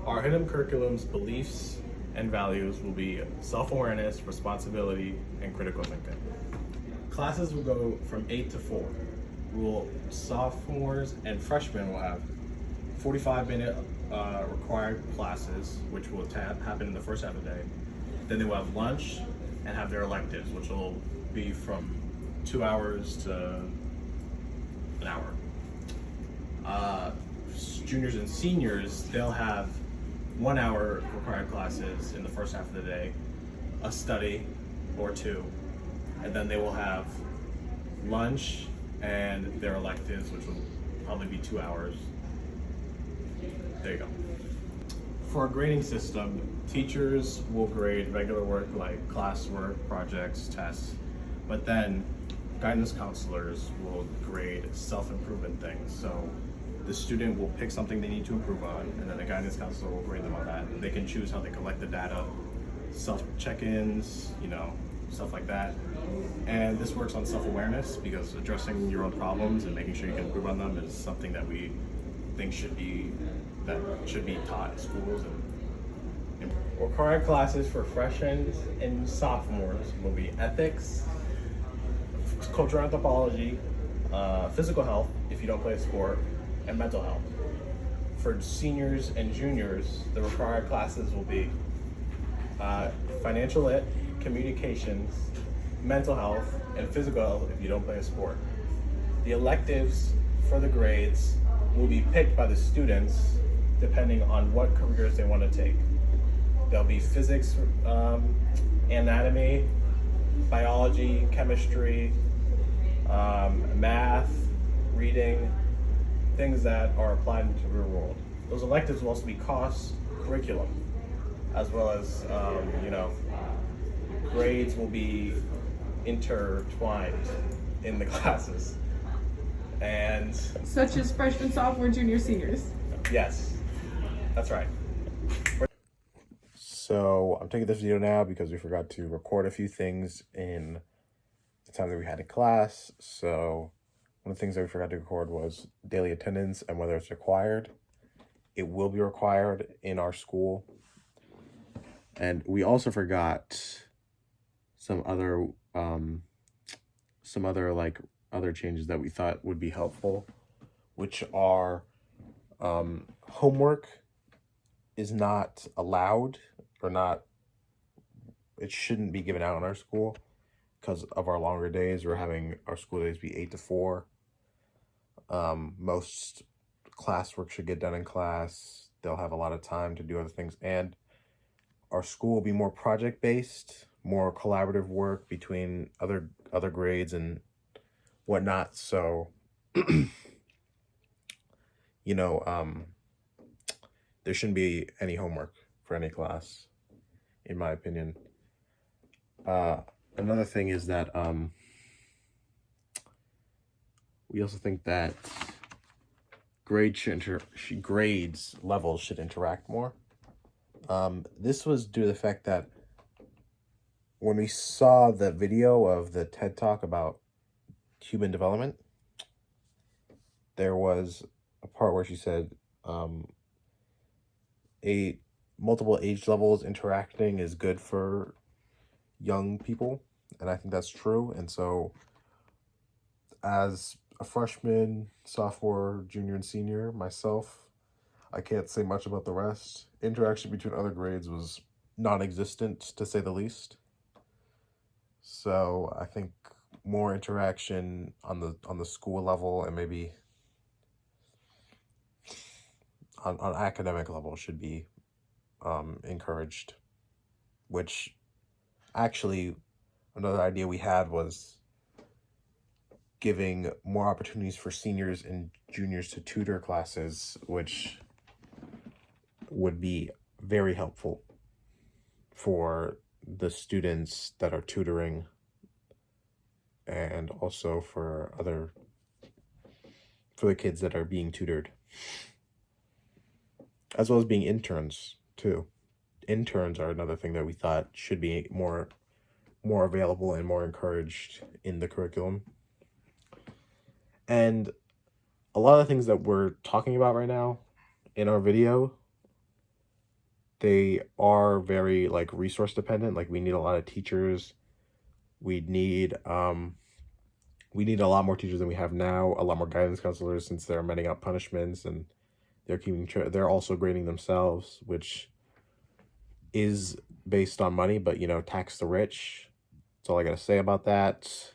Our hidden curriculum's beliefs and values will be self-awareness, responsibility, and critical thinking. Classes will go from 8 to 4. Sophomores and freshmen will have 45-minute required classes, which will happen in the first half of the day. Then they will have lunch and have their electives, which will be from 2 hours to an hour. Juniors and seniors, they'll have 1 hour required classes in the first half of the day, a study or two, and then they will have lunch and their electives, which will probably be 2 hours. There you go. For our grading system, teachers will grade regular work like classwork, projects, tests, but then guidance counselors will grade self-improvement things. So the student will pick something they need to improve on, and then the guidance counselor will grade them on that. They can choose how they collect the data, self-check-ins, stuff like that. And this works on self-awareness because addressing your own problems and making sure you can improve on them is something that we think should be taught in schools. And required classes for freshmen and sophomores will be ethics, cultural anthropology, physical health if you don't play a sport, and mental health. For seniors and juniors, the required classes will be financial lit, communications, mental health, and physical health if you don't play a sport. The electives for the grades will be picked by the students depending on what careers they want to take. There'll be physics, anatomy, biology, chemistry, math, reading, things that are applied into the real world. Those electives will also be course curriculum, as well as, grades will be intertwined in the classes. And such as freshmen, sophomore, junior, seniors. Yes, that's right. So I'm taking this video now because we forgot to record a few things in the time that we had in class. So one of the things that we forgot to record was daily attendance and whether it's required. It will be required in our school. And we also forgot some other other changes that we thought would be helpful, which are homework is not allowed it shouldn't be given out in our school because of our longer days. We're having our school days be 8 to 4. Most classwork should get done in class. They'll have a lot of time to do other things, and our school will be more project-based, more collaborative work between other grades and whatnot. So, there shouldn't be any homework for any class, in my opinion. Another thing is that we also think that grades levels should interact more. This was due to the fact that when we saw the video of the TED Talk about human development, there was a part where she said multiple age levels interacting is good for young people, and I think that's true. And so as a freshman, sophomore, junior, and senior myself, I can't say much about the rest. Interaction between other grades was non-existent, to say the least. So I think more interaction on the school level and maybe on academic level should be encouraged. Which actually, another idea we had was giving more opportunities for seniors and juniors to tutor classes, which would be very helpful for the students that are tutoring and also for the kids that are being tutored, as well as being interns too. Interns are another thing that we thought should be more available and more encouraged in the curriculum. And a lot of the things that we're talking about right now in our video they are very like resource dependent. Like we need a lot of teachers. We need a lot more teachers than we have now, a lot more guidance counselors since they're meting out punishments and they're also grading themselves, which is based on money, but tax the rich. That's all I gotta say about that.